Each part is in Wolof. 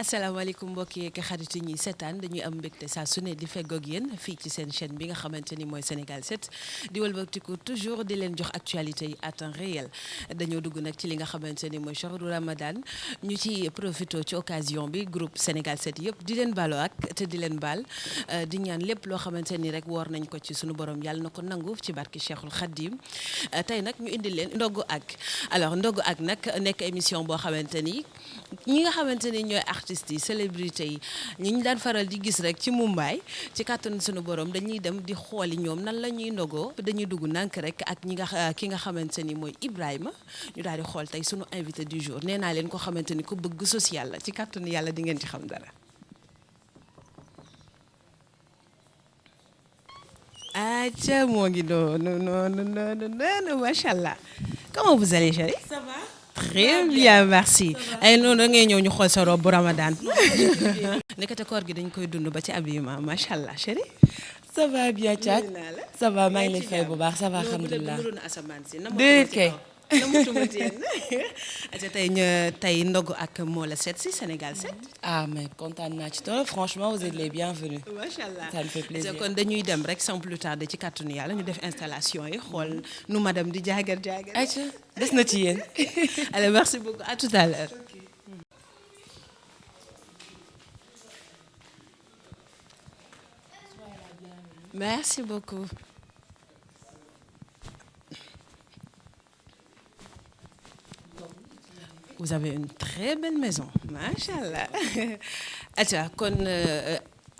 asalaamaaleykum mbokk yeeg xarit yi ñuy seetaan dañuy am mbégte saa su ne di feggoog yéen fii ci seen chaîne bi nga xamante ni mooy Sénégal 7 di wëlbatiku toujours di leen jox actualité yi à temps réel dañoo dugg nag ci li nga xamante ni mooy shahru Ramadan ñu ci profité ci occasion bi groupe Sénégal 7 yëpp di leen baaloo ak te di leen baal di ñaan lépp loo xamante ni rek woor nañ ko ci sunu borom yàlla na ko nangu ci barki Cheikhul Khadim tey nag ñu indi leen ndogu ak alors ndogu ak nag nekk émission boo xamante ni ñi nga xamante ni ñooy artistes yi célébrité yi ñi ñu daan faral di gis rek ci Mumbai ci kàttanu sunu borom dañuy dem di xooli ñoom nan la ñuy ndogoo dañuy dugg nànk rek ak ki nga xamante ni mooy Ibrahima ñu daal di xool tey sunu invité du jour nee naa leen ko xamante ni ku bëgg social la ci kàttanu yàlla di ngeen ci xam dara. Aïcha moo ngi noonu macha allah comment vous allez chérie? Ça va? Très bien merci ay noonu da ngay ñëw ñu xool sa robe bu Ramadan nekkate koor gi dañ koy dund ba ci habillement macha allah chérie. Ça va bien Thiat. Ça va maa ngi lay fay bu baax ça va alhamdulilah. déedéet kay. tey ndogu ak moo la seet si Sénégal 7. ah mais kontaan naa ci trop franchement vous êtes les bienvenus. macha allah ça me fait plaisir. kon dañuy dem rek sans plus tarder ci kàttanu yàlla ñu def installation yi xool nu madame di jaagar. ayca des na ci yéen. allez merci beaucoup à tout à l'heure. Merci beaucoup. Vous avez une très belle maison machallah. Atia kon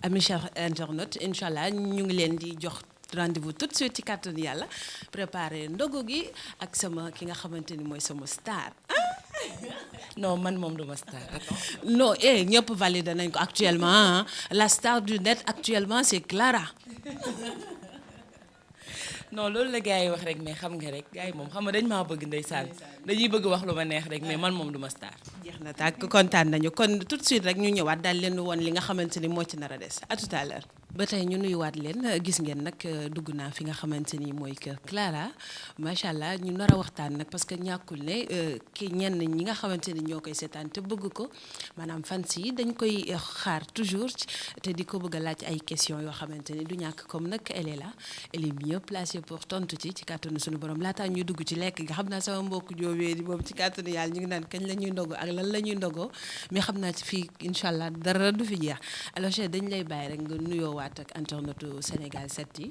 ami chers internautes inchallah ñu ngi leen di jox rendez-vous tout de suite ci kàttanu yàlla préparer ndogu gi ak sama ki nga xamante ni mooy sama star. non man moom duma star. non ñëpp validé nañ ko actuellement la star du net actuellement c'est Clara. non loolu la gars yi wax rek mais xam nga rek gars yi moom xam nga dañ maa bëgg ndeysaan dañuy bëgg wax lu ma neex rek mais man moom duma star. jeex na tàkk kontaan nañu kon tout de suite rek ñu ñëwaat daal leen woon li nga xamante ni moo ci nar a des à tout à l'heure ba tey ñu nuyuwaat leen gis ngeen nag dugg naa fi nga xamante ni mooy kër Clara macha allah ñu nar a waxtaan nag parce que ñàkkul ne ki ñenn ñi nga xamante ni ñoo koy seetaan te bëgg ko maanaam fans yi dañ koy xaar toujours te di ko bëgg a laaj ay questions yoo xamante ni du ñàkk comme nag elle est là elle est mieux placée pour tontu ci kàttanu suñu borom laataa ñuy dugg ci lekk nga xam naa sama mbokku joobee di moom ci kàttanu yàlla ñu ngi naan kañ la ñuy ndogo ak lan la ñuy ndogoo mais xam naa ci fii incha allah dara du fi jeex alors Cheikh dañ lay bàyyi rek nga nuyoo waat ak internetu Sénégal 7 yi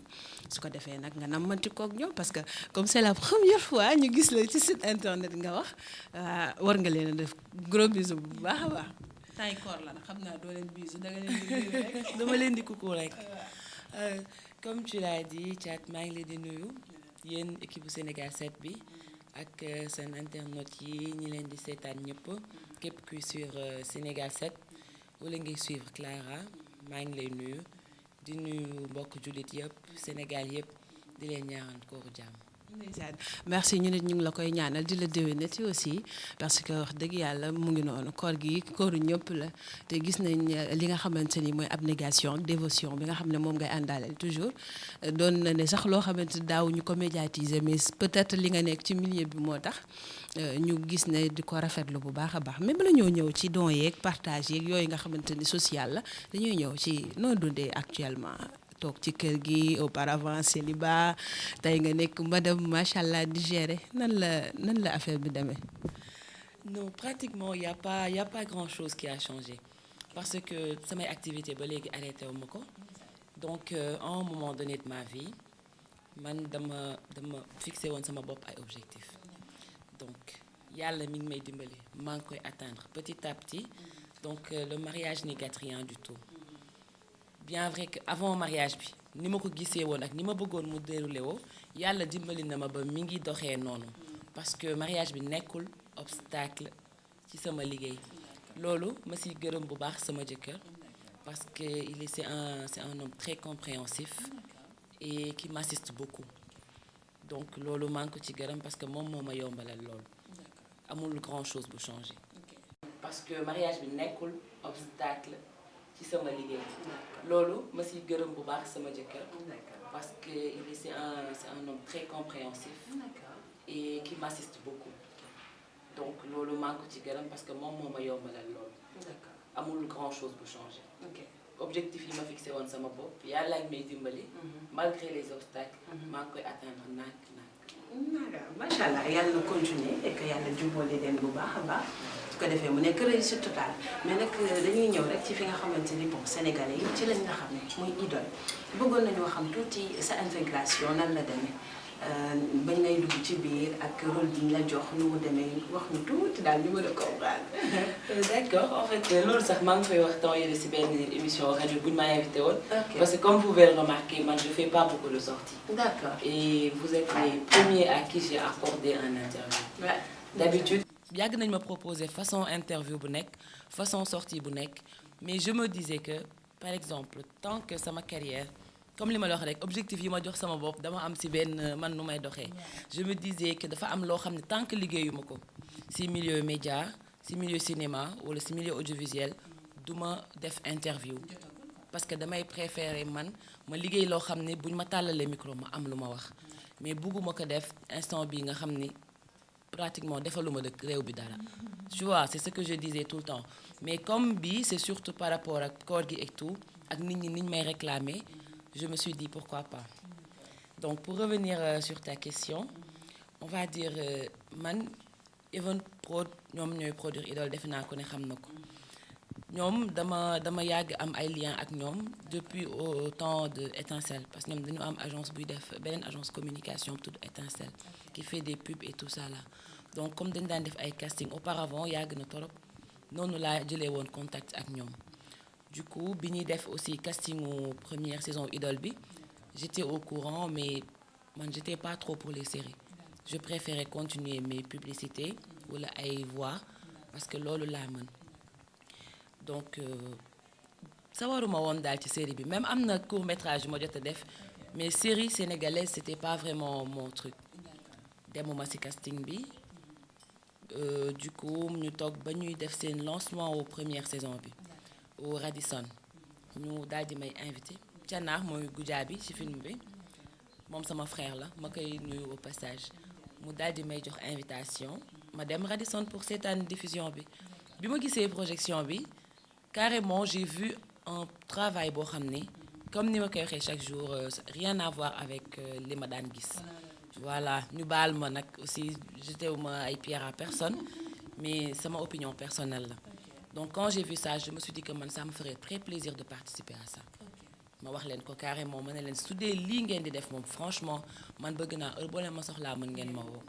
su ko defee nag nga nammanti koog ñoom parce que comme c'est la première fois ñu gis la ci site internet nga wax war nga leen a def gros bisou bu baax a baax. tay koor la nag xam naa doo leen bisou da nga leen di nuyu rek. dama leen di kuku rek. comme tu l'as dit Thiat maa ngi leen di nuyu yéen équipe bu Sénégal 7 bi ak seen internautes yi ñi leen di seetaan ñëpp képp kuy suivre Sénégal 7 wala ngay suivre Clara maa ngi lay nuyu di nuyu mbokk jullit yëpp Sénégal yëpp di leen ñaanal kooru jàmm. merci ñu nit ñu ngi la koy ñaanal di la déwénati aussi parce que wax dëgg yàlla mu ngi noonu koor gi kooru ñëpp la te gis nañ li nga xamante ni mooy abnégation ak dévotion bi nga xam ne moom ngay àndaaleel toujours doon na ne sax loo xamante daaw ñu ko médiatiser mais peut-être li nga nekk ci milieu bi moo tax ñu gis ne di ko rafetlu bu baax a baax mais bala ñoo ñëw ci don yeeg partage yeeg yooyu nga xamante ni social la dañuy ñëw ci noo dundee actuellement. toog ci kër gi auparavant célibat tey nga nekk madame macha allah di gérer nan la affaire bi demee. non pratiquement y a pas grand chose qui a changé parce que samay activité ba léegi arrêté wu ma ko donc à un moment donné de ma vie man dama fixé woon sama bopp ay objectifs donc yàlla mi ngi may dimbali maa ngi koy atteindre petit à petit donc le mariage n'est gâte rien du tout. bien vrai que avant mariage bi ni ma ko gisee woon ak ni ma bëggoon mu déroulé woo yàlla dimbali na ma ba mi ngi doxee noonu parce que mariage bi nekkul obstacle ci sama liggéey loolu ma siy gërëm bu baax sama jëkkër parce que c'est un homme très compréhensif et qui m'assiste beaucoup donc loolu maa ngi ko ci gërëm parce que moom moo ma yombalal loolu amul grand chose bu changer parce que mariage bi nekkul obstacle ci sama liggéey loolu ma siy gërëm bu baax sama jëkkër parce que c'est un homme très compréhensif et qui m'assiste beaucoup donc loolu maa ngi ko ci gërëm parce que moom moo ma yombalal loolu amul grand chose pour changer. ok Objectif yi ma fixé woon sama bopp yàlla ak may dimbali. malgré les obstacles. maa ngi koy atteindre nànk. macha allah yàlla na continuer et que yàlla jubóole leen bu baax a baax. su ko defee mu nekk réussite totale mais nag dañuy ñëw rek ci fi nga xamante ni bon sénégalais yi ci lañ nga xam ne muy idole bëggoon nañoo xam tuuti sa intégration nan la demee bañ ngay dugg ci biir ak rôle bi ñu la jox nu mu demee wax ñu tuuti daal ñu mën a comprendre. D'accord, en fait loolu sax maa ngi koy wax temps yële si benn émission rajo bu ñu ma invité woon. Parce que comme vous pouvez le remarquer man je fais pas beaucoup de sorties. D'accord. Et vous êtes les premiers à qui j'ai accordé un interview. Ouais. D'habitude yàgg nañ ma proposer façon interview bu nekk façon sortie bu nekk mais je me disais que par exemple tant que sama carrière comme li ma la wax rek objectif yi ma jox sama bopp dama am si benn man nu may doxee je me disais que dafa am loo xam ne tant que liggéeyuma ko si milieu média si milieu cinéma wala si milieu audiovisuel du ma def interview parce que damay préférer man ma liggéey loo xam ne buñ ma tàllalee micro ma am lu ma wax mais bugguma ko def instant bi nga xam ni pratiquement defaluma dëkk réew bi dara tu vois c'est ce que je disais tout le temps mais comme bi c'est surtout par rapport ak koor gi et tout ak nit ñi niñ may réclamer je me suis dit pourquoi pas donc pour revenir sur ta question on va dire man Even Prod ñoom ñooy produire Idole defe naa ko ne xam na ko ñoom dama yàgg am ay liens ak ñoom depuis au temps de Étincelle parce que ñoom dañu am agence buy def beneen agence communication tudd Étincelle qui fait des pubs et tout ça là donc comme dañu daan def ay casting auparavant yàgg na torop noonu laa jëlee woon contact ak ñoom du coup bi ñuy def aussi castingu première saison Idole bi j'étais au courant mais man j'étais pas trop pour les séries je préférais continuer mes publicités wala ay voix parce que loolu laa mën donc sawaruma woon daal ci série bi même am na court métrage yu ma jot a def mais série sénégalaise c'était pas vraiment mon truc demuma ci casting bi du coup ñu toog ba ñuy def seen lancement au première saison bi au Radisson ñu daal di may invité Canaax mooy Goudiaby ci film bi moom sama frère la ma koy nuyu au passage mu daal di may jox invitation ma dem Radisson pour seetaan diffusion bi ma gisee projection bi carrément j'ai vu un travail boo xam ne comme ni ma koy waxee chaque jour rien à voir avec li ma daan gis voilà ñu baal ma nag aussi jetewuma ay pierre à personne mais sama opinion personnelle la donc quand j'ai vu ça je me suis dit que man ça me ferait très plaisir de participer à ça ma wax leen ko carrément ma ne leen su dee lii ngeen di def moom franchement man bëgg naa heure boo leen ma soxlaa mën ngeen ma woo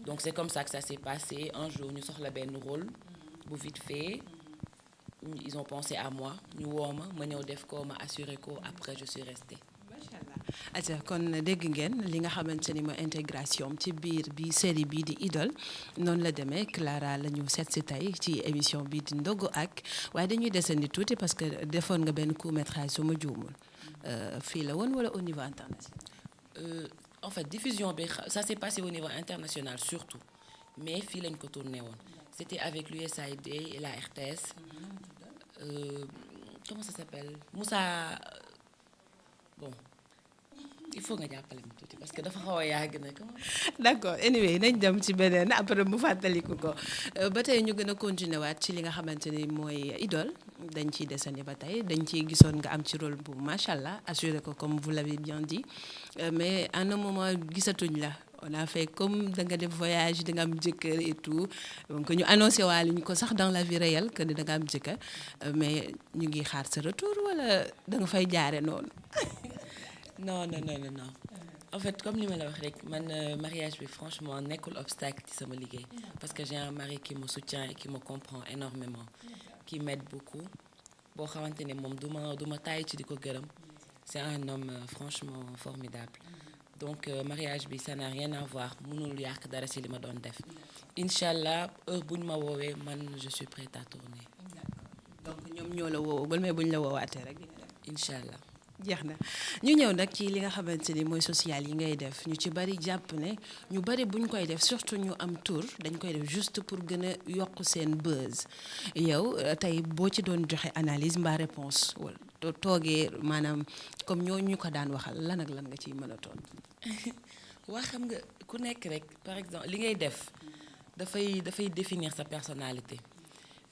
donc c'est comme ça que ça s'est passé un jour ñu soxla benn rôle bu vite fait ils ont pensé à moi ñu woo ma ñëw def ko ma assuré ko après je suis restée. macha allah atia kon dégg ngeen li nga xamante ni mooy intégration ci biir bi série bii di Idole noonu la demee Clara la ñu seet si tey ci émission bii di Ndogu ak waaye dañuy desandi tuuti parce que defoon nga benn court métrage su ma juumul fii la woon wala au niveau international. En fait diffusion bi ça s'est passé au niveau international surtout mais fii lañ ko tourné woon c'était avec l'USAID et la RTS. Comment ça s'appelle Moussa bon il faut nga jàppale ma tuuti parce que dafa xaw a yàgg na ko. d'accord anyway nañ dem ci beneen après mu fàttaliku ko ba tey ñu gën a continuer waat ci li nga xamante ni mooy Idole dañ ciy desandi ba tey dañ ciy gisoon nga am ci rôle bu macha allah assuré ko comme vous l'avez bien dit mais à un moment gisatuñ la. On a fait comme da nga def voyage da nga am jëkkër et tout donc ñu annoncé waale ñu ko sax dans la vie réelle que da nga am jëkkër mais ñu ngi xaar sa retour wala da nga fay jaare noonu. non en fait comme li ma la wax rek man mariage bi franchement nekkul obstacle ci sama liggéey parce que j'ai un mari qui me soutient et qui me comprend énormément qui m'aide beaucoup boo xamante ne moom du ma tàyyi ci di ko gërëm c'est un homme franchement formidable. donc mariage bi ça n'a rien à voir mënul yàq dara ci li ma doon def inch'Allah heure bu ñu ma woowee man je suis prête à tourner. donc ñoom ñoo la woowagul mais bu ñu la woowaatee rek. inch'Allah. jeex na ñu ñëw nag ci li nga xamante ni mooy social yi ngay def ñu ci bari jàpp ne ñu bari buñ koy def surtout ñu am tour dañ koy def juste pour gën a yokk seen buzz yow tey boo ci doon joxe analyse mbaa réponse wala toogee maanaam comme ñoo ñu ko daan waxal lan ak lan nga ciy mën a tontu. waa xam nga ku nekk rek par exemple li ngay def dafay définir sa personnalité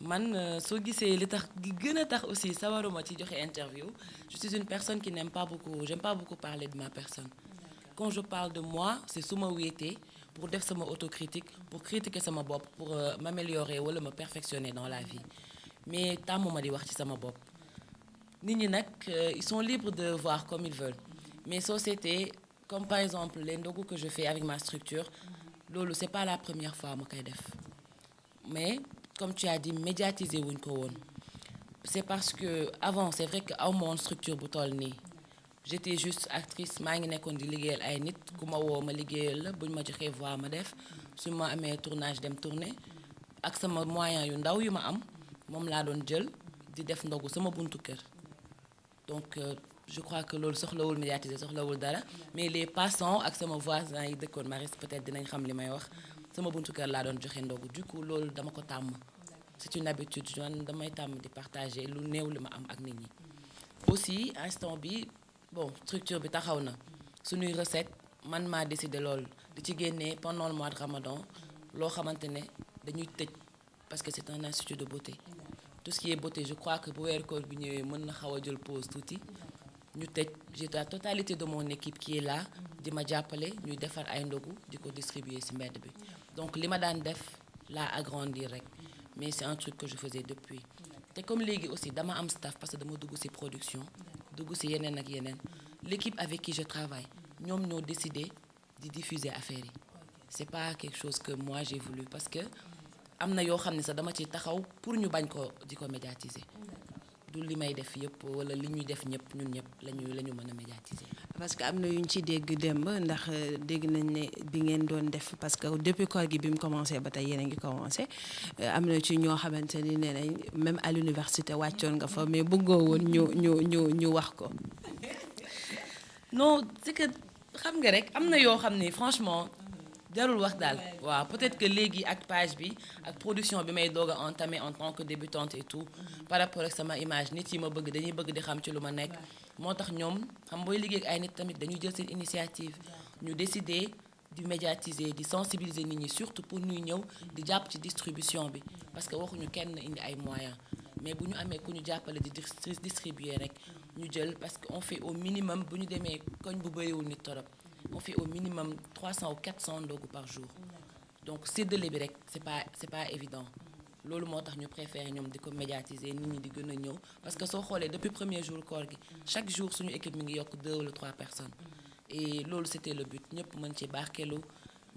man soo gisee li tax gi gën a tax aussi sawaruma ci joxe interview je suis une personne qui j'aime pas beaucoup parler de ma personne. Quand je parle de moi c'est su ma wéetee pour def sama autocritique pour critiquer sama bopp pour m'améliorer wala me perfectionner dans la vie mais tàmmuma di wax ci sama bopp. Nit ñi nag ils sont libres de voir comme ils veulent mais société comme par exemple les ndogu que je fais avec ma structure loolu c'est pas la première fois ma koy def mais comme tu as dit médiatiser wuñ ko woon c'est parce que avant c'est vrai que aw ma woon structure bu toll nii j'étais juste actrice maa ngi nekkoon di liggéeyal ay nit ku ma woo ma liggéeyal la buñ ma joxee voix ma def su ma amee tournage dem tourner ak sama moyen yu ndaw yu ma am moom laa doon jël di def ndogu sama buntu kër donc je crois que loolu soxlawul médiatiser soxlawul dara mais les passants ak sama voisins yi dëkkoon Maristes peut-être dinañ xam li may wax sama buntu kër laa doon joxe ndogu du coup loolu dama ko tàmm c'est une habitude man damay tàmm di partager lu néew li ma am ak nit ñi. Aussi instant bi bon structure bi taxaw na suñuy recette man maa décidé loolu di ci génnee pendant le mois de Ramadan loo xamante ne dañuy tëj parce que c'est un institut de beauté tout ce qui est beauté je crois que bu weeru koor bi ñëwee mën na xaw a jël pause tuuti ñu tëj j'ai la totalité de mon équipe qui est là di ma jàppale ñuy defar ay ndogu di ko distribuer ci mbedd bi donc li ma daan def laa agrandir rek mais c'est un truc que je faisais depuis te comme léegi aussi dama am staff parce que dama dugg ci production dugg ci yeneen ak yeneen l'équipe avec qui je travaille ñoom ñoo décidé di diffuser affaire yi c'est pas quelque chose que moi j'ai voulu parce que am na yoo xam ne sax dama ci taxaw pour ñu bañ ko di ko médiatiser du li may def yëpp wala li ñuy def ñëpp ñun ñëpp la ñu mën a médiatiser. parce que am na yu ñu ci dégg démb ndax dégg nañ ne bi ngeen doon def parce que depuis koor gi bi mu commencé ba tey yéen a ngi commencé am na ci ñoo xamante ni nee nañ même à l'université wàccoon nga fa mais bëggoo woon ñu wax ko. non c'est que xam nga rek am na yoo xam ne franchement jarul wax daal waaw peut-être que léegi ak page bi ak production bi may doog a entamer en tant que débutante et tout par rapport ak sama image nit yi ma bëgg dañuy bëgg di xam ci lu ma nekk moo tax ñoom xam booy liggéey ak ay nit tamit dañuy jël seen initiative ñu décider di médiatiser di sensibiliser nit ñi surtout pour ñuy ñëw di jàpp ci distribution bi parce que waxuñu kenn indi ay moyens mais bu ñu amee ku ñu jàppale di distribuer rek ñu jël parce que on fait au minimum bu ñu demee koñ bu bëriwul nit torop on fait au minimum 300 ou 400 ndogu par jour donc séddale bi rek c'est pas évident loolu moo tax ñu préférer ñoom di ko médiatiser nit ñi di gën a ñëw parce que soo xoolee depuis premier jour koor gi chaque jour suñu équipe mi ngi yokk 2 wala 3 personnes et loolu c'était le but ñëpp mën ci barkelu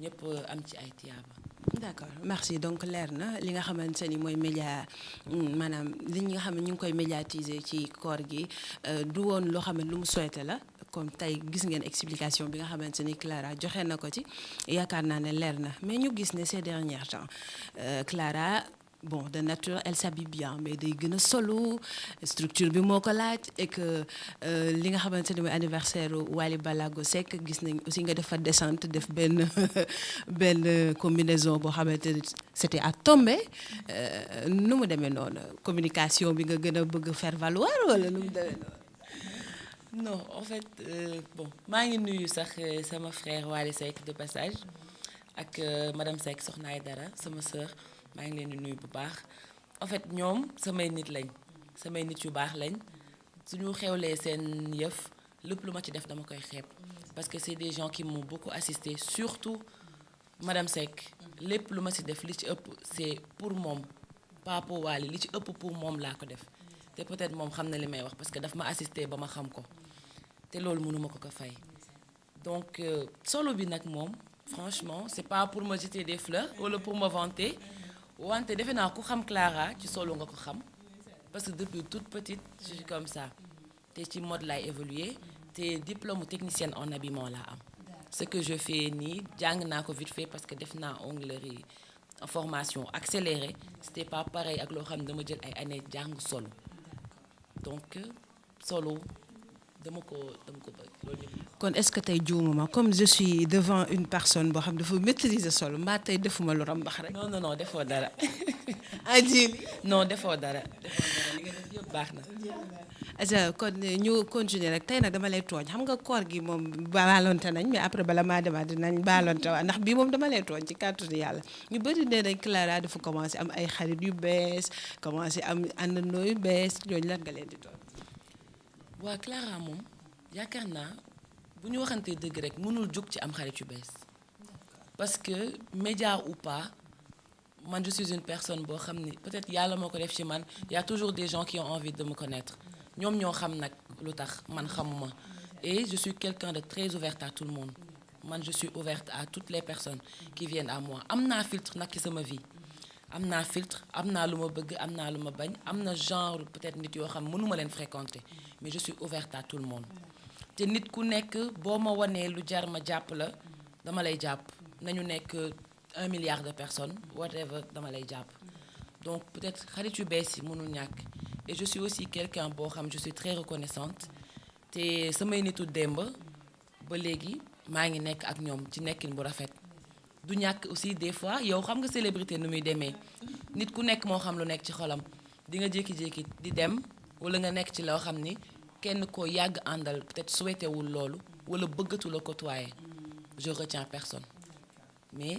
ñëpp am ci ay tiyaaba. d'accord merci donc leer na li nga xamante ni mooy média maanaam li nga xam ne ñu ngi koy médiatiser ci koor gi du woon loo xam ne lu mu souhaité la comme tey gis ngeen explication bi nga xamante ni Clara joxe na ko ci yaakaar naa ne leer na mais ñu gis ne ces derniers temps Clara bon de nature elle s'habille bien mais day gën a solo structure bi moo ko laaj et que li nga xamante ni mooy anniversaire Wally Ballago Seck gis nañ aussi nga defa descente def benn combinaison boo xamante ni c'était à tomber nu mu demee noonu communication bi nga gën a bëgg faire valoir wala nu mu demee noonu. non en fait bon maa ngi nuyu sax sama frère Wally Seck de passage ak madame Seck Soxna Aïdara sama sœur maa ngi leen di nuyu bu baax en fait ñoom samay nit yu baax lañ suñu xewlee seen yëf lépp lu ma ci def dama koy xeeb parce que c'est des gens qui m'ont beaucoup assisté surtout madame Seck lépp lu ma ci def li ci ëpp c'est pour moom pas pour Wally li ci ëpp pour moom laa ko def te peut-être moom xam na li may wax parce que daf ma assisté ba ma xam ko te loolu mënuma ko fay donc solo bi nag moom franchement c'est pas pour me jeter des fleurs wala pour me vanter wante defe naa ku xam Clara ci solo nga ko xam parce que depuis toute petite je suis comme ça te ci mode laay évoluer te diplôme technicienne en habillement laa am ce que je fais nii jàng naa ko vite fait parce que def naa onglerie en formation accélérée c'était pas pareil ak loo xam ne dama jël ay années jàng solo donc solo dama ko bëgg loolu yëpp. kon est-ce que tey juumuma comme je suis devant une personne boo xam dafa maîtriser solo mbaa tey defuma lu rambax rek. non defoo dara. ah Djily. non defoo dara li nga def yëpp baax na. aja kon ñu continuer rek tey nag dama lay tooñ xam nga koor gi moom baalonte nañ mais après bala maa demaat dinañ baalonte waa ndax bii moom dama lay tooñ ci kàttanu yàlla ñu bëri nee nañ Clara dafa commencé am ay xarit yu bees commencé am àndandoo yu bees ñooñu lan nga leen di tooñ. waa Clara moom yaakaar naa bu ñu waxantee dëgg rek mënul jóg ci am xarit yu bees parce que média ou pas man je suis une personne boo xam ni peut-être yàlla moo ko def ci man y a toujours des gens qui ont envie de me connaître ñoom ñoo xam nag lu tax man xamuma et je suis quelqu'un de très ouverte à tout le monde man je suis ouverte à toutes les personnes qui viennent à moi am naa filtre nag ci sama vie am naa filtre am naa lu ma bëgg am naa lu ma bañ am na genre peut-être nit yoo xam mënuma leen fréquenter mais je suis ouverte à tout le monde te nit ku nekk boo ma wanee lu jar ma jàpp la dama lay jàpp nañu nekk 1 milliard de personnes whatever dama lay jàpp donc peut-être xarit yu bees yi mënul ñàkk et je suis aussi quelqu'un boo xam je suis très reconnaissante te samay nitu démb ba léegi maa ngi nekk ak ñoom ci nekkin bu rafet du ñàkk aussi des fois yow xam nga célébrité nu muy demee nit ku nekk moo xam lu nekk ci xolam di nga jékki-jékki di dem wala nga nekk ci loo xam ni kenn koo yàgg àndal peut-être souhaité wul loolu wala bëggatu la côtoyer je retiens personne mais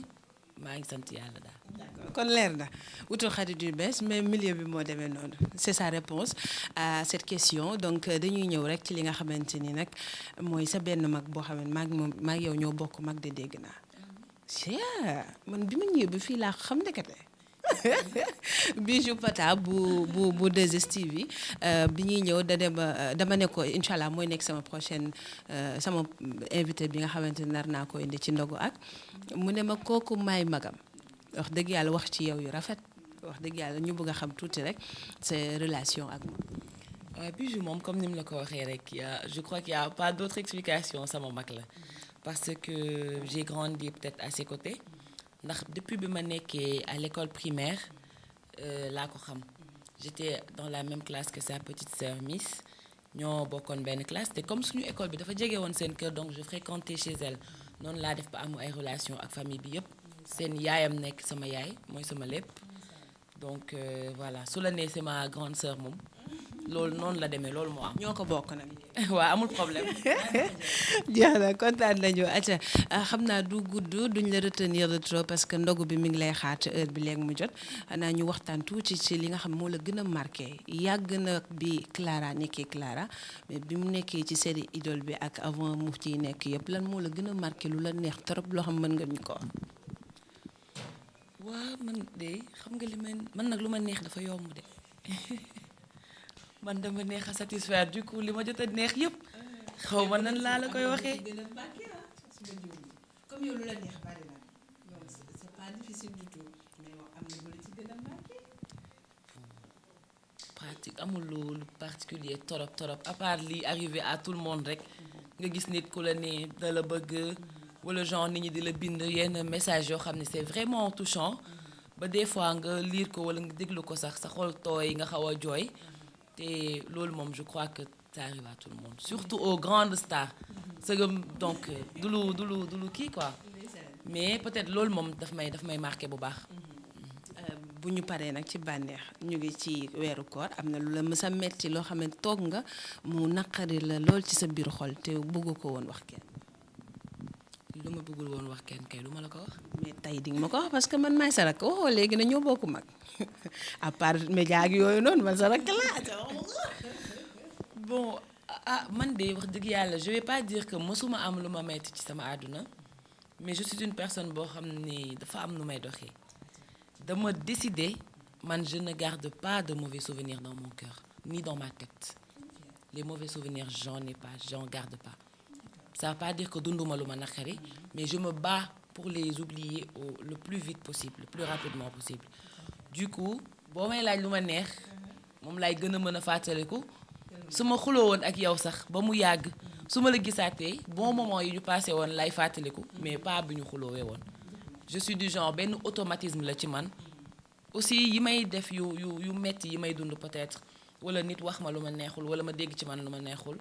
maa ngi sant yàlla daal. kon leer na wutul xarit yu bees mais milieu bi moo demee noonu c'est sa réponse à cette question donc dañuy ñëw rek ci li nga xamante ni nag mooy sa benn mag boo xam ne maag yow ñoo bokk mag de dégg naa. man bi ma ñëwee ba fii laa xam ndekete Bijou Pata bu 2STV bi ñuy ñëw dama ne ko incha allah mooy nekk sama prochaine sama invité bi nga xamante ne nar naa ko indi ci ndogu ak mu ne ma kooku may magam wax dëgg yàlla wax ci yow yu rafet wax dëgg yàlla ñu bëgg a xam tuuti rek sa relation ak moom. waaw Bijou moom comme ni mu la ko waxee rek je crois qu'il y a pas d'autre explication sama mag la parce que j'ai grandi peut-être à ses côtés. ndax depuis bi ma nekkee à l'école primaire laa ko xam j'étais dans la même classe que sa petite sœur Miss ñoo bokkoon benn classe te comme suñu école bi dafa jege woon seen kër donc je fréquentais chez elle noonu laa def ba amu ay relation ak famille bi yépp seen yaayam nekk sama yaay mooy sama lépp donc voilà su la nee c'est ma grande sœur moom loolu noonu la demee loolu moo am. ñoo ko bokk nag. waaw amul problème. jeex na kontaan nañu acca xam naa du gudd duñ la retenir de trop parce que ndogu bi mi ngi lay xaar ci heure bi léegi mu jot xanaa ñu waxtaan tuuti ci li nga xam moo la gën a marqué yàgg na bi Clara nekkee Clara mais bi mu nekkee ci série Idole bi ak avant mu ciy nekk yëpp lan moo la gën a marqué lu la neex trop loo xam mën nga ñu ko wax. waaw man de xam nga li man nag lu ma neex dafa yomb de. man dama neex a satisfaire du coup li ma jot a neex yëpp xaw ma nan laa la koy waxee. comme yow lu la neex bari na yow c'est pas difficile du tout mais am na lu ci gën a marqué. pratique amul lu particulier torop à part lii arrivé à tout le monde rek nga gis nit ku la ne da la bëgg wala genre nit ñi di la bind yenn message yoo xam ne c'est vraiment touchant ba des fois nga lire ko wala nga déglu ko sax sa xol tooy nga xaw a jooy. te loolu moom je crois que ça arrive à tout le monde surtout aux grandes stars sëgëm donc du lu kii quoi mais peut-être loolu moom daf may marqué bu baax. bu ñu paree nag ci bànneex ñu ngi ci weeru koor am na lu la mës a metti loo xam ne toog nga mu naqari la lool ci sa biir xol te bëggu ko woon wax kenn. lu ma bëggul woon wax kenn kay lu ma la ko wax. mais tey di nga ma ko wax parce que man maay sa rakk waxoo léegi na ñoo bokk mag à part média ak yooyu noonu man sa rakk laa. bon man de wax dëgg yàlla je vais pas dire que mësuma am lu ma metti ci sama àdduna mais je suis une personne boo xam ni dafa am nu may doxee dama décider man je ne garde pas de mauvais souvenirs dans mon cœur ni dans ma tête les mauvais souvenirs j'en garde pas. Ça veut pas dire que dunduma lu ma naqari mais je me bats pour les oublier le plus vite possible le plus rapidement possible du coup boo may laaj lu ma neex moom laay gën a mën a fàttaliku su ma xuloo woon ak yow sax ba mu yàgg su ma la gisaatee bon moment yi ñu passé woon lay fàttaliku mais pas bi ñu xuloowee woon je suis du genre benn automatisme la ci man aussi yi may def yu metti yi may dund peut-être wala nit wax ma lu ma neexul wala ma dégg ci man lu ma neexul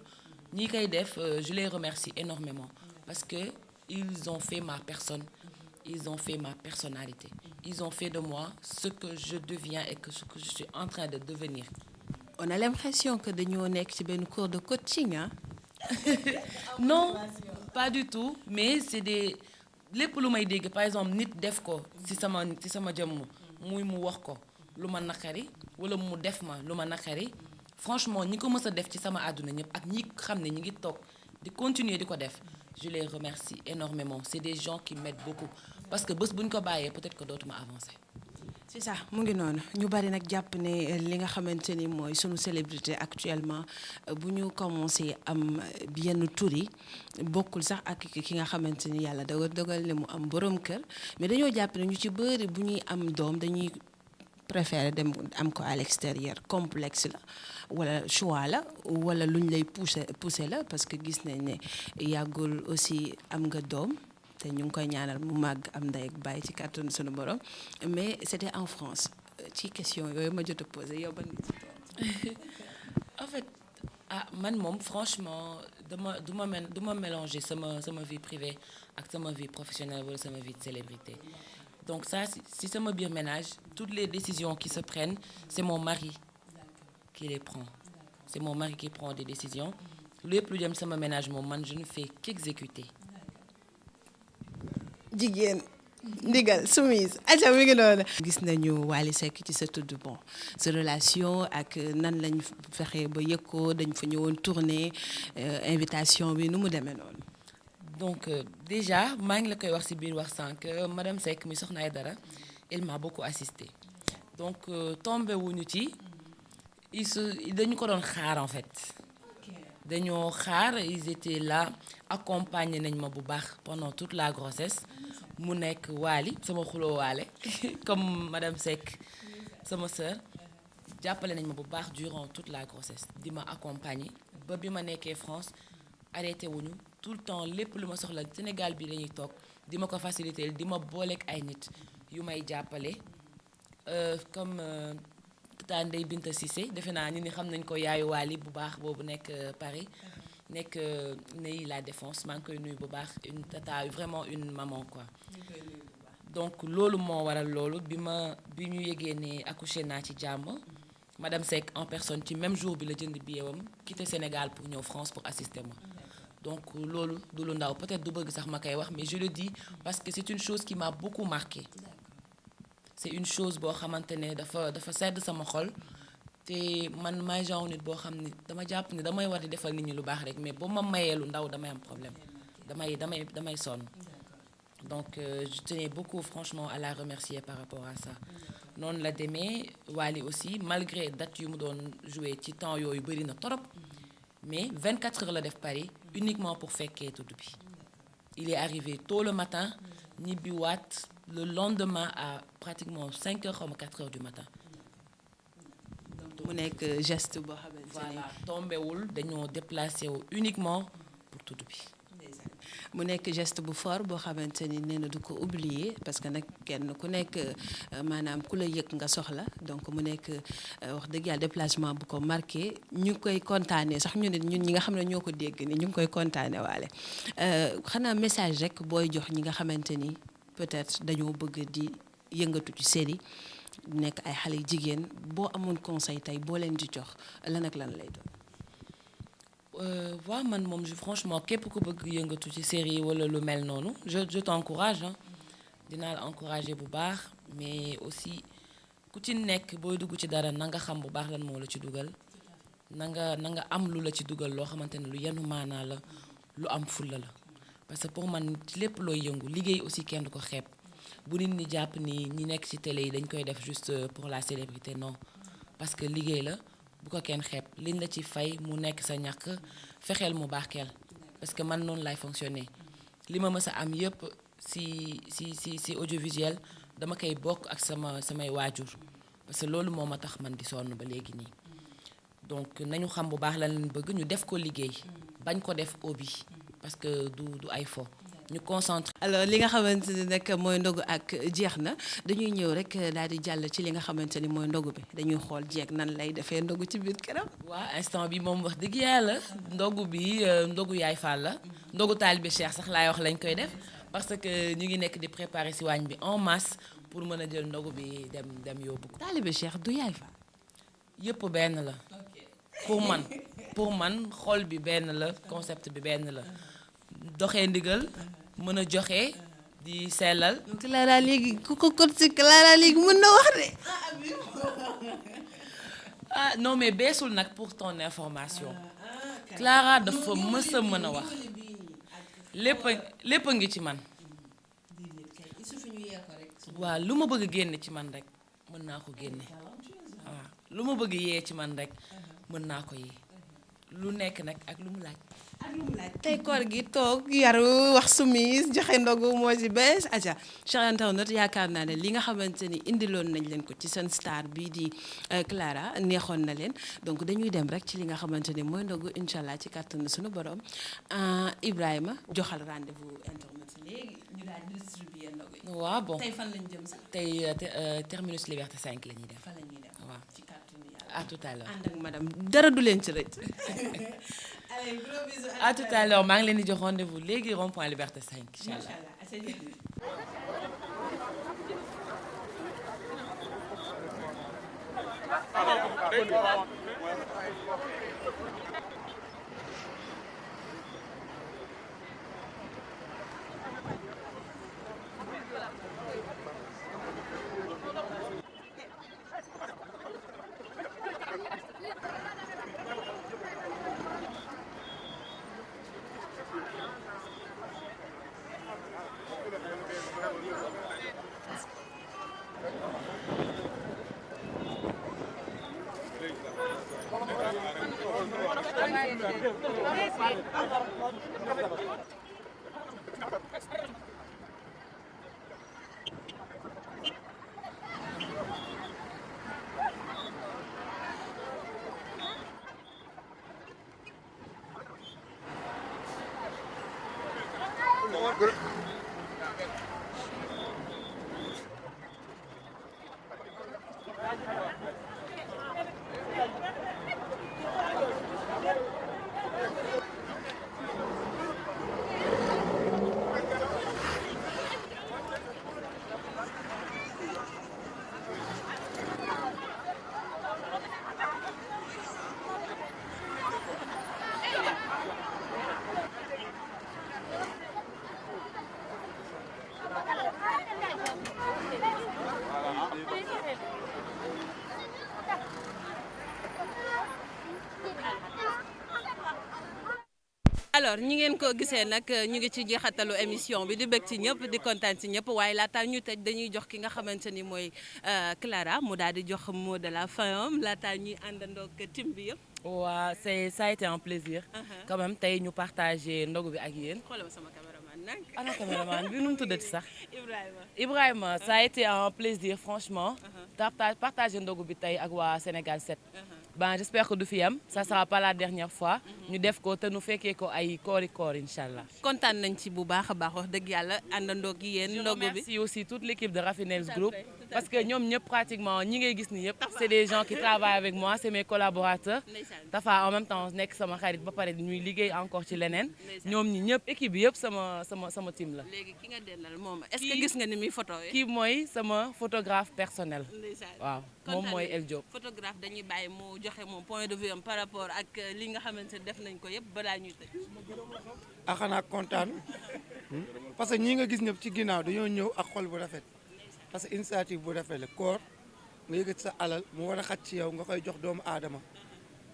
ñi koy def je les remercie énormément parce que ils ont fait ma personne ils ont fait ma personnalité ils ont fait de moi ce que je deviens et ce que je suis en train de devenir. on a l'impression que dañoo nekk ci benn cours de coaching ah. non pas du tout mais c'est des lépp lu may dégg par exemple nit def ko ci sama jëmm muy mu wax ko lu ma naqari wala mu def ma lu ma naqari franchement ñi ko mës a def ci sama àdduna ñëpp ak ñi xam ne ñi ngi toog di continuer di ko def je les remercie énormément c'est des gens qui m'aident beaucoup parce que bés bu ñu ko bàyyee peut-être que dootuma avancer. c'est ça mu ngi noonu ñu bari nag jàpp ne li nga xamante ni mooy sunu célébrité actuellement bu ñu commencé am yenn tur yi bokkul sax ak ki nga xamante ni yàlla dogal ne mu am borom kër mais dañoo jàpp ne ñu ci bari bu ñuy am doom dañuy préférer dem am ko à l'extérieur complexe la wala choix la wala luñ lay pousser la parce que gis nañ ne yàggul aussi am nga doom. te ñu ngi koy ñaanal mu màgg am ndey ak baay ci kàttanu sunu borom mais c'était en France ci question yooyu ma jot a posé yow ban nga ci en fait man moom franchement du ma mélanger sama vie privée ak sama vie professionnelle wala sama vie de célébrité donc ça si sama biir ménage toutes les décisions qui se prennent c'est mon mari qui les prend c'est mon mari qui prend des décisions lépp lu jëm sama ménage moom man je ne fais qu'exécuter. jigéen ndigal soumise aca mi ngi noonu gis nañu Wally Seck ci sa tudd bon sa relation ak nan lañ fexe ba yëg ko dañ fa ñëwoon tournée invitation bi nu mu demee noonu. donc déjà maa ngi la koy wax ci biir wax sànq madame Seck mi soxna Aïdara elle m'a beaucoup assisté donc tombé wuñu ci dañu ko doon xaar en fait dañoo xaar ils étaient là accompagné nañ ma bu baax pendant toute la grossesse mu nekk Wally sama xuloo waale comme madame Seck sama sœur jàppale nañ ma bu baax durant toute la grossesse di ma accompagner ba bi ma nekkee France arrêté wuñu tout le temps lépp lu ma soxla Sénégal bi lañuy toog di ma ko faciliter di ma booleeg ay nit yu may jàppale comme tata Ndeye Binta Cissé defe naa ñi ni xam nañ ko yaayu Wally bu baax boobu nekk Paris nekk Neuilly La Défense maa ngi koy nuyu bu baax une tata vraiment une maman quoi. donc loolu moo waral loolu bi ñu yëgee ne accouché naa ci jàmm madame Seck en personne ci même jour bi la jënd billet wam quitté Sénégal pour ñëw France pour assister moi donc loolu du lu ndaw peut-être du bëgg sax ma koy wax mais je le dis parce que c'est une chose qui m'a beaucoup marqué c'est une chose boo xamante ne dafa sedd sama xol te man may genre nit boo xam ni dama jàpp ni damay war di defal nit ñi lu baax rek mais ba ma mayee lu ndaw damay am problème damay sonn donc je tenais beaucoup franchement à la remercier par rapport à ça noonu la demee Wally aussi malgré date yu mu doon jouer ci temps yooyu bëri na torop mais 24 heures la def Paris uniquement pour fekkee tudd bi il est arrivé tôt le matin ñibbi waat le lendemain à pratiquement 5 heures comme 4 heures du matin. mu nekk geste boo xamante ni voilà tombewul dañoo déplacé wu uniquement pour tudd bi. mu nekk geste bu fort boo xamante ni nee na du ko oublier parce que nag kenn ku nekk maanaam ku la yëg nga soxla donc mu nekk wax dëgg yàlla déplacement bu ko marqué ñu ngi koy kontaanee sax ñu ne ñun ñi nga xam ne ñoo ko dégg ni ñu ngi koy kontaanee waale xanaa message rek booy jox ñi nga xamante ni peut-être dañoo bëgg di yëngatu ci série nekk ay xale jigéen boo amoon conseil tey boo leen di jox lan ak lan lay doon. waaw man moom franchement képp ku bëgg yëngatu ci série wala lu mel noonu je t'encourage dinaa la encourager bu baax mais aussi ku ci nekk booy dugg ci dara na nga xam bu baax lan moo la ci dugal na nga am lu la ci dugal loo xamante ne lu yenu maanaa la lu am fulla la parce que pour man ci lépp looy yëngu liggéey aussi kenn du ko xeeb bu nit ñi jàpp ni ñi nekk ci télé yi dañ koy def juste pour la célébrité non parce que liggéey la bu ko kenn xeeb liñ la ci fay mu nekk sa ñàkk fexeel mu barkeel parce que man noonu lay fonctionner li ma mës a am yëpp si audiovisuel dama koy bokk ak samay waajur parce que loolu moo ma tax man di sonn ba léegi nii donc nañu xam bu baax lan lañ bëgg ñu def ko liggéey bañ ko def hobby parce que du ay fo ñu concentré. alors li nga xamante ni nag mooy ndogu ak jeex na dañuy ñëw rek daal di jàll ci li nga xamante ni mooy ndogu bi dañuy xool jeeg nan lay defee ndogu ci biir këram. waaw instant bi moom wax dëgg yàlla ndogu bi ndogu yaay Fall la ndogu taalibe Cheikh sax laay wax lañ koy def parce que ñu ngi nekk di préparer ci waañ bi en masse pour mën a jël ndogu bi dem yóbbu ko. taalibe Cheikh du yaay Fall. yëpp benn la. pour man xol bi benn la concept bi benn la doxee ndigal mën a joxe di sellal. Clara léegi ku ko kot si Clara léegi mën na wax de. Ah non mais beesul nag pour ton information Clara dafa mës a mën a wax lépp a ngi ci man. waaw lu ma bëgg génne ci man rek mën naa ko génne waaw lu ma bëgg yee ci man rek mën naa ko yee lu nekk nag ak lu mu laaj. tey koor gi toog yaru wax sumis joxe ndogu moo ci bees aja Cheikh Internaute yaakaar naa ne li nga xamante ni indiloon nañ leen ko ci seen star bii di Clara neexoon na leen donc dañuy dem rek ci li nga xamante ni mooy ndogu incha allah ci kàttanu suñu borom Ibrahima joxal rendez-vous internet léegi ñu daal distribuer ndogu yi. waaw bon tey fan lañ jëm sax. tey terminus Liberté 5 la ñuy def. fan la ñuy def waaw ci kàttanu yàlla. à tout à l'heure. ànd ak madame dara du leen ci rëcc. Allez, gros bisous. À tout à l'heure maa ngi leen di jox rendez-vous léegi rond-point Liberté 5 incha allah. alors ñi ngeen ko gisee nag ñu ngi ci jeexatalu émission bi di bëgg ci ñëpp di kontaan ci ñëpp waaye laataa ñu tëj dañuy jox ki nga xamante ni mooy Clara mu daal di jox mot de la fin am laataa ñuy àndandoo ak tim bi yëpp. waaw ça a été un plaisir. quand même tey ñu partagé ndogu bi ak yéen. xoolal ma sama caméraman nag. ana caméraman bi nu mu tuddati sax. Ibrahima ça a été un plaisir franchement. partager ndogu bi tey ak waa Sénégal 7. ben j'espère que du fi am ça sera pas la dernière fois. ñu def ko te nu fekkee ko ay koor incha allah. kontaan nañ ci bu baax a baax wax dëgg yàlla àndandoo gi yéen ndogu bi. je remercie aussi toute l'équipe de Raffinels Group parce que ñoom ñëpp pratiquement ñi ngay gis ni yëpp c'est des gens qui travaillent avec moi c'est mes collaborateurs. Tafa en même temps nekk sama xarit ba pare ñuy liggéey encore ci leneen. ñoom ñi ñëpp équipe bi yëpp sama team la. léegi ki nga dendal moom est-ce que gis nga ni muy photo yi. kii mooy sama photographe personnel. waaw moom mooy El Diop. photographe dañuy bàyyi mu joxe moom point de vue am par rapport ak li nga xamante ne def nañ ko yëpp balaa ñuy tëj. xanaa kontaan parce que ñii nga gis ñëpp ci ginnaaw dañoo ñëw ak xol bu rafet parce que initiative bu rafet la koor nga yëgat sa alal mu war a xat ci yow nga koy jox doomu aadama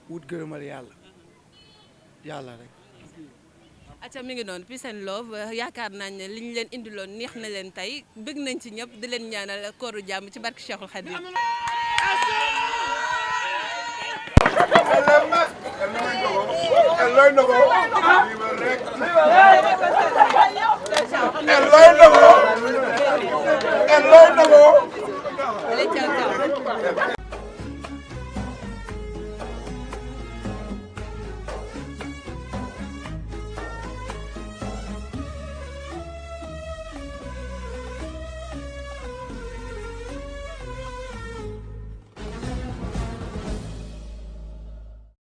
wut gërëmal yàlla rek. acca mi ngi noonu peace and love yaakaar nañ ne li ñu leen indiloon neex na leen tey bëgg nañ ci ñëpp di leen ñaanal kooru jàmm ci barke Cheikhul Khadim. El